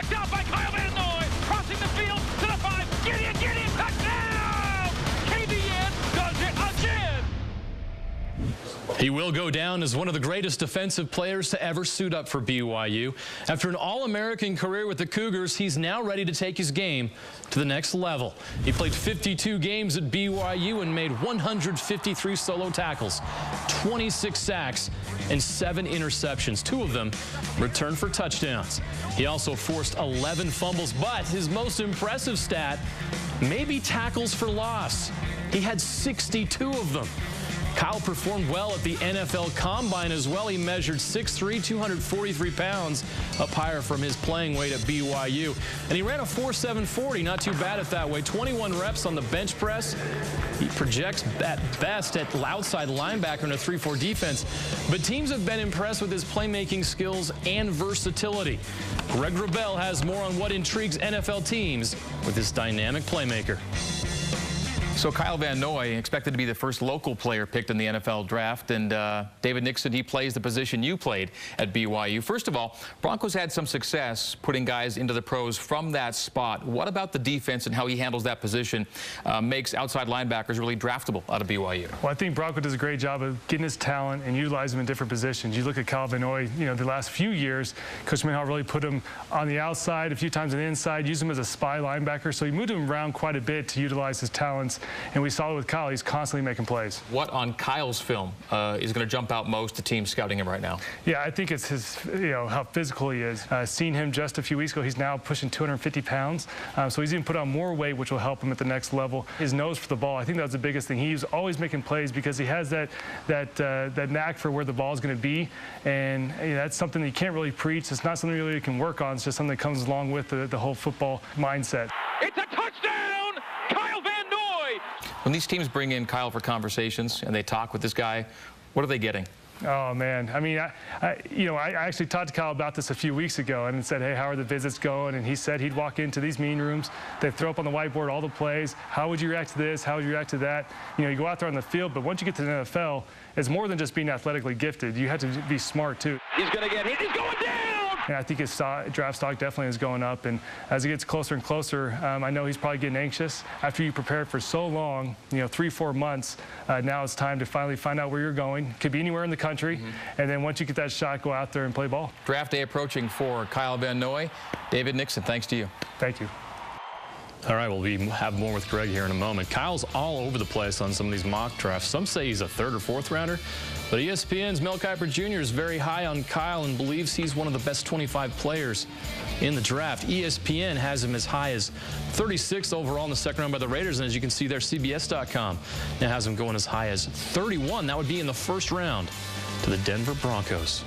Picked out by Kyle Van Noy. Crossing the field to the 5. Gideon, touchdown! KVN does it again. He will go down as one of the greatest defensive players to ever suit up for BYU. After an All-American career with the Cougars, he's now ready to take his game to the next level. He played 52 games at BYU and made 153 solo tackles, 26 sacks, and 7 interceptions. 2 of them returned for touchdowns. He also forced 11 fumbles, but his most impressive stat may be tackles for loss. He had 62 of them. Kyle performed well at the NFL Combine as well. He measured 6'3", 243 pounds, up higher from his playing weight at BYU. And he ran a 4.740, not too bad at that way. 21 reps on the bench press. He projects at best at outside linebacker in a 3-4 defense. But teams have been impressed with his playmaking skills and versatility. Greg Wrubell has more on what intrigues NFL teams with this dynamic playmaker. So Kyle Van Noy expected to be the first local player picked in the NFL draft, and David Nixon, he plays the position you played at BYU. First of all, Broncos had some success putting guys into the pros from that spot. What about the defense and how he handles that position makes outside linebackers really draftable out of BYU? Well, I think Bronco does a great job of getting his talent and utilizing him in different positions. You look at Kyle Van Noy, you know, the last few years, Coach Mendenhall really put him on the outside, a few times on the inside, used him as a spy linebacker, so he moved him around quite a bit to utilize his talents. And we saw it with Kyle. He's constantly making plays. What on Kyle's film is going to jump out most to teams scouting him right now? Yeah, I think it's his, you know, how physical he is. Seen him just a few weeks ago. He's now pushing 250 pounds. So he's even put on more weight, which will help him at the next level. His nose for the ball, I think that's the biggest thing. He's always making plays because he has that knack for where the ball is going to be. And you know, that's something that you can't really preach. It's not something really you can work on. It's just something that comes along with the whole football mindset. It's a touchdown! Kyle Van Noy! When these teams bring in Kyle for conversations and they talk with this guy, what are they getting? Oh, man. I mean, I actually talked to Kyle about this a few weeks ago and said, hey, how are the visits going? And he said he'd walk into these meeting rooms. They'd throw up on the whiteboard all the plays. How would you react to this? How would you react to that? You know, you go out there on the field, but once you get to the NFL, it's more than just being athletically gifted. You have to be smart, too. He's going to get hit. He's going down! And I think his draft stock definitely is going up. And as it gets closer and closer, I know he's probably getting anxious. After you prepared for so long, you know, 3-4 months, now it's time to finally find out where you're going. Could be anywhere in the country. And then once you get that shot, go out there and play ball. Draft day approaching for Kyle Van Noy. David Nixon, thanks to you. Thank you. All right, we'll have more with Greg here in a moment. Kyle's all over the place on some of these mock drafts. Some say he's a 3rd or 4th rounder, but ESPN's Mel Kiper Jr. is very high on Kyle and believes he's one of the best 25 players in the draft. ESPN has him as high as 36th overall in the 2nd round by the Raiders, and as you can see there, CBS.com now has him going as high as 31. That would be in the 1st round to the Denver Broncos.